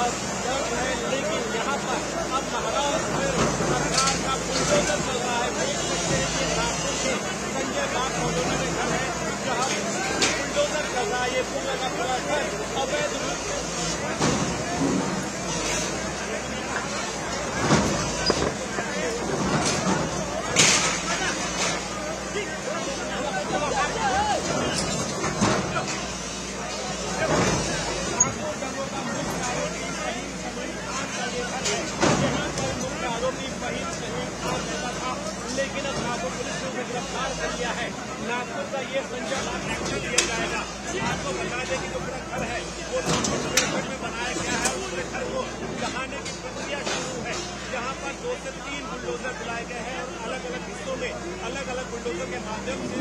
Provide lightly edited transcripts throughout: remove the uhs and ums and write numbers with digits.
और दर्द है, लेकिन यहाँ पर अब महाराष्ट्र सरकार का बुलडोजर चल रहा है। देख सकते हैं कि नागपुर के संजय बाग कॉलोनी में घर है, जहाँ बुलडोजर चल रहा है। ये पूरा का पूरा घर अवैध रूप से लेकिन अब नागपुर पुलिस ने उसे गिरफ्तार कर लिया है। नागपुर का ये संजय बाग एक्शन दिया जाएगा। आपको बता दें कि जो पूरा घर है वो 2 में बनाया गया है। उसके घर को जहाने की प्रक्रिया शुरू है। यहाँ पर 2 से 3 बुलडोजर बुलाए गए हैं और अलग अलग हिस्सों में अलग अलग बुलडोजर के माध्यम से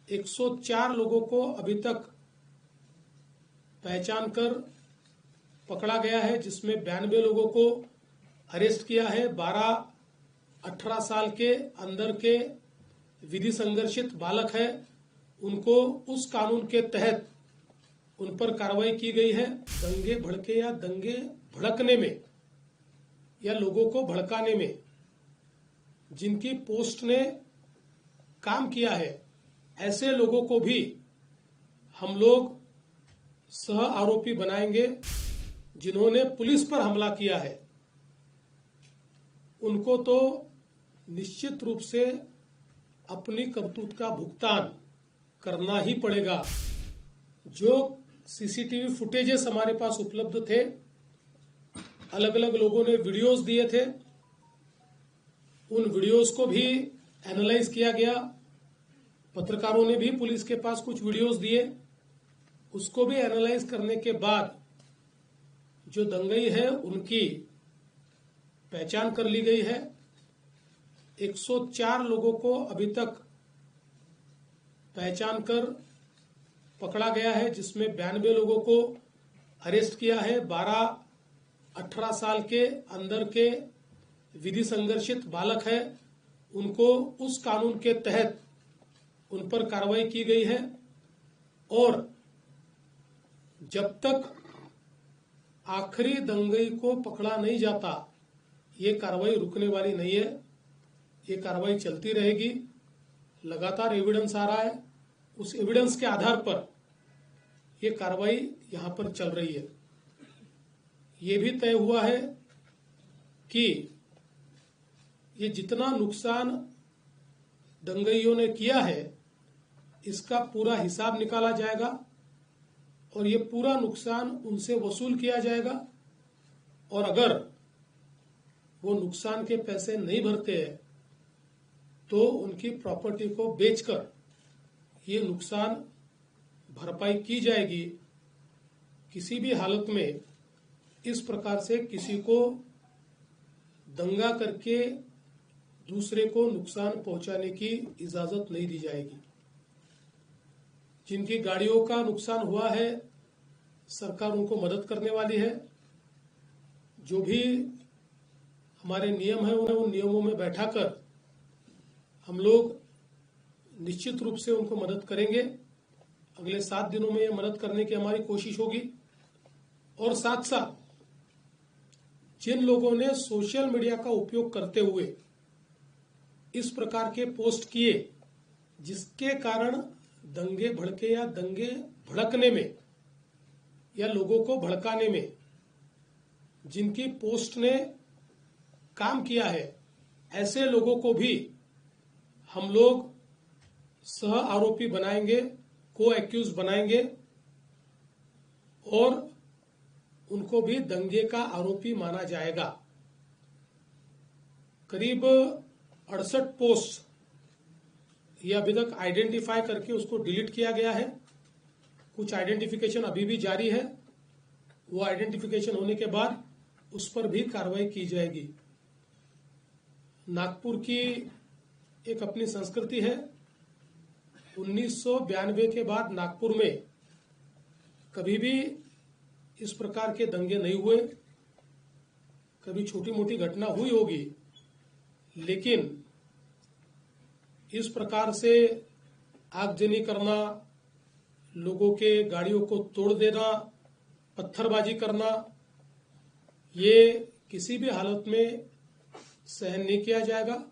एक 104 लोगों को अभी तक पहचान कर पकड़ा गया है, जिसमें 92 लोगों को अरेस्ट किया है। 12-18 साल के अंदर के विधि संघर्षित बालक है, उनको उस कानून के तहत उन पर कार्रवाई की गई है। दंगे भड़के या दंगे भड़कने में या लोगों को भड़काने में जिनकी पोस्ट ने काम किया है, ऐसे लोगों को भी हम लोग सह आरोपी बनाएंगे। जिन्होंने पुलिस पर हमला किया है उनको तो निश्चित रूप से अपनी करतूत का भुगतान करना ही पड़ेगा। जो सीसीटीवी फुटेजेस हमारे पास उपलब्ध थे, अलग अलग लोगों ने वीडियोस दिए थे, उन वीडियोस को भी एनालाइज किया गया। पत्रकारों ने भी पुलिस के पास कुछ वीडियोस दिए, उसको भी एनालाइज करने के बाद जो दंगई है उनकी पहचान कर ली गई है। 104 लोगों को अभी तक पहचान कर पकड़ा गया है, जिसमें 92 लोगों को अरेस्ट किया है। 12-18 साल के अंदर के विधि संघर्षित बालक है, उनको उस कानून के तहत उन पर कार्रवाई की गई है। और जब तक आखिरी दंगई को पकड़ा नहीं जाता, ये कार्रवाई रुकने वाली नहीं है। ये कार्रवाई चलती रहेगी। लगातार एविडेंस आ रहा है, उस एविडेंस के आधार पर ये कार्रवाई यहां पर चल रही है। ये भी तय हुआ है कि ये जितना नुकसान दंगइयों ने किया है इसका पूरा हिसाब निकाला जाएगा और ये पूरा नुकसान उनसे वसूल किया जाएगा। और अगर वो नुकसान के पैसे नहीं भरते हैं तो उनकी प्रॉपर्टी को बेचकर ये नुकसान भरपाई की जाएगी। किसी भी हालत में इस प्रकार से किसी को दंगा करके दूसरे को नुकसान पहुंचाने की इजाजत नहीं दी जाएगी। जिनकी गाड़ियों का नुकसान हुआ है सरकार उनको मदद करने वाली है। जो भी हमारे नियम है उन नियमों में बैठाकर हम लोग निश्चित रूप से उनको मदद करेंगे। अगले 7 दिनों में ये मदद करने की हमारी कोशिश होगी। और साथ साथ जिन लोगों ने सोशल मीडिया का उपयोग करते हुए इस प्रकार के पोस्ट किए जिसके कारण दंगे भड़के या दंगे भड़कने में या लोगों को भड़काने में जिनकी पोस्ट ने काम किया है, ऐसे लोगों को भी हम लोग सह आरोपी बनाएंगे, को एक्यूज बनाएंगे और उनको भी दंगे का आरोपी माना जाएगा। करीब 68 पोस्ट ये अभी तक आइडेंटिफाई करके उसको डिलीट किया गया है। कुछ आइडेंटिफिकेशन अभी भी जारी है। वो आइडेंटिफिकेशन होने के बाद उस पर भी कार्रवाई की जाएगी। नागपुर की एक अपनी संस्कृति है। 1992 के बाद नागपुर में कभी भी इस प्रकार के दंगे नहीं हुए। कभी छोटी मोटी घटना हुई होगी, लेकिन इस प्रकार से आगजनी करना, लोगों के गाड़ियों को तोड़ देना, पत्थरबाजी करना, ये किसी भी हालत में सहन नहीं किया जाएगा।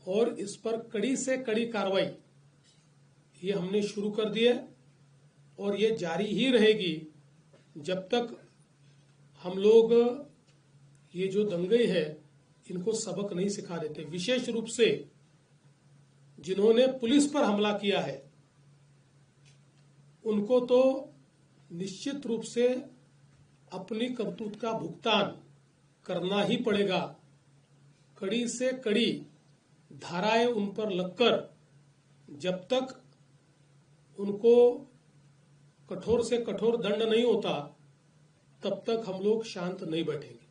और इस पर कड़ी से कड़ी कार्रवाई ये हमने शुरू कर दी है और ये जारी ही रहेगी जब तक हम लोग ये जो दंगे है इनको सबक नहीं सिखा देते। विशेष रूप से जिन्होंने पुलिस पर हमला किया है उनको तो निश्चित रूप से अपनी करतूत का भुगतान करना ही पड़ेगा। कड़ी से कड़ी धाराएं उन पर लगकर जब तक उनको कठोर से कठोर दंड नहीं होता तब तक हम लोग शांत नहीं बैठेंगे।